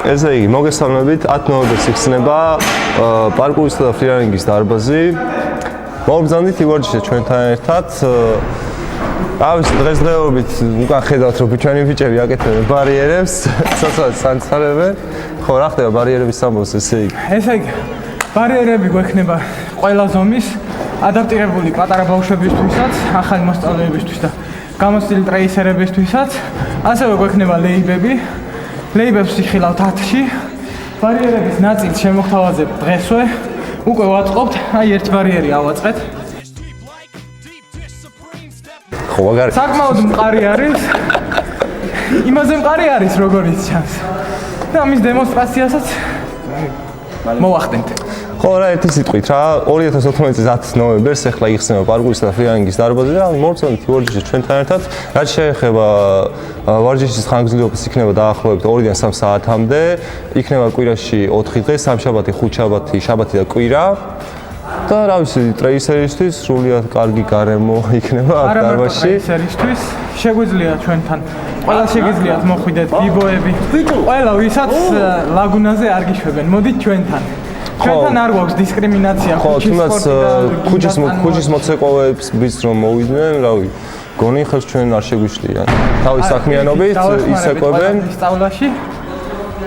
ესე იგი, მოგესალმებით, 10 ნოემბერს იქნება პარკურისა და ფრირანინგის დარბაზი. მოვბრძანდით ივარჯიშეთ ჩვენთან ერთად. Რავის დღესდღეობით უკან ხედავთ, რომ ჩვენი ბიჭები აკეთებენ ბარიერებს, ცოტა სანცარებენ. ხო, რა ხდება ბარიერების სამბოს, ესე იგი? ესე იგი, ბარიერები გვექნება ყველა ზომის, ადაპტირებული პატარა ბავშვებისთვისაც, ახალი მოსწავლეებისთვის და გამოცდილი ტრეისერებისთვისაც. ასევე გვექნება ლეიბები. ლეიბებს ვიხილავთ 10-ში. ბარიერების ნაწილს შემოგთავაზებ დღესვე. უკვე ვაწყობთ, აი ერთ ბარიერი ავაწყეთ. ხო, მაგარი. საკმაოდ მყარი არის. იმაზე მყარი არის, როგორიც ჩანს. და ამის დემონსტრაციასაც მოვახდენთ. ხო, რა ერთი სიტყვით რა, 2014 წლის 10 ნოემბერს ახლა იხსნება პარკურისა და ფრირანინგის დარბაზი და მოვბრძანდით ივარჯიშეთ ჩვენთან ერთად. რაც შეეხება ვარჯიშის ხანგრძლივობას იქნება დაახლოებით 2-დან 3 საათამდე. იქნება კვირაში 4 დღე, სამშაბათი, ხუთშაბათი, შაბათი და კვირა. და რა ვიცი, ტრეისერისთვის სრულიად კარგი გარემო იქნება აქ დარბაზში. ტრეისერისთვის შეგვიძლია ჩვენთან ყველა შეგიძლიათ მოხვიდეთ ბიბოები. ყველა ვისაც ლაგუნაზე არ გიშვებენ, მოდით ჩვენთან. ჩვენთან არ გვაქვს დისკრიმინაცია ხუჩის სპორტი და ქუჩის მოცეკვავეებს ვის რომ მოვიდნენ, რავი, გონი ხელს ჩვენ არ შეგვიშლიან. თავის საქმიანობით ისეკვებენ სწავლაში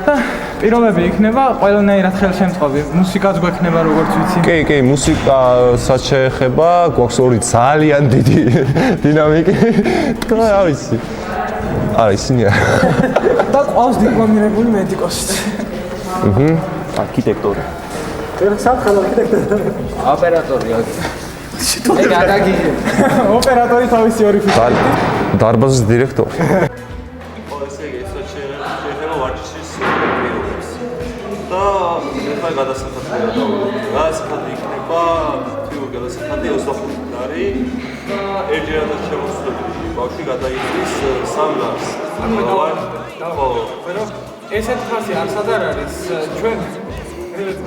და პირობები იქნება ყველანაირად ხელშემწყობი. მუსიკაც გვექნება როგორც ვიცი. კი, მუსიკასაც შეეხება, გვაქვს ორი ძალიან დიდი დინამიკი. და რა ვიცი. არა, ისინი არა. და ყავს დიპლომირებული მედიკოსიც. არქიტექტორი. სათხალო არქიტექტორი. ოპერატორი. ეგ ადაგი. ოპერატორი თავისი ორი ფიქრი. დარბაზის დირექტორი. ესე იგი, ეს შეიძლება ვარჯიშის პირობებს. და ახლა გადასახადია და გადასახადი იქნება, თითოეული გადასახადი 25 ლარი და ერთჯერადად შემოსვლები ბავშვი გადაიხდის 3 ლარს. ხო, ესეთ ფასი არცად არ არის. ჩვენ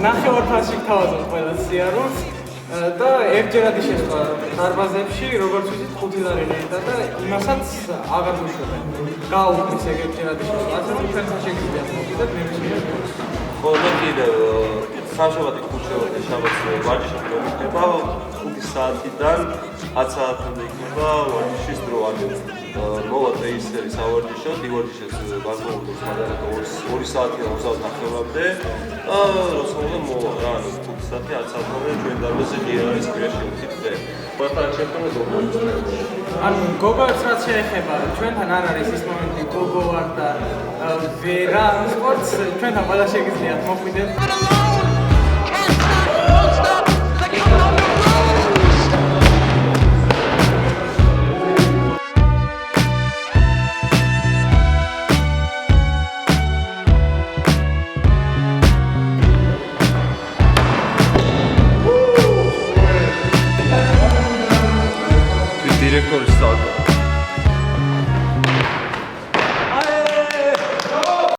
ნახევარ-ფასში გთავაზობთ ყველა სიარულს და ერთჯერადი შესვლა დარბაზებში, როგორც ვიცით, 5 ლარი რეიტა და იმასაც აღარ გვიშვებენ. გაუქმის ეგ ერთჯერადი შესვლა. ასე რომ ჩვენთან შეგიძლიათ მოვიდეთ მემსმიერ. ხო, და კიდევ სამშაბათი, ხუთშაბათი, შაბათი ვარჯიშები იქნება 5 საათიდან 10 საათამდე იქნება ვარჯიშის დრო. მოვა ტრეისერის ავარჯიშოთ, ივარჯიშეთ გაზმოვუდეს მაგალითად 2 საათიდან 29-მდე. როცა მოვა რა, 5 საათი 10 საათამდე ჩვენ დარბაზში ღია არის კვირაში 5 დღე. ყველა შეეხება გოგოებს. ანუ გოგოებს რაც შეეხება, ჩვენთან არ არის ის მომენტი გოგო არ და ვერა სპორტს, ჩვენთან ყველა შეგიძლიათ მოხვიდეთ. დირექტორის სტატუსი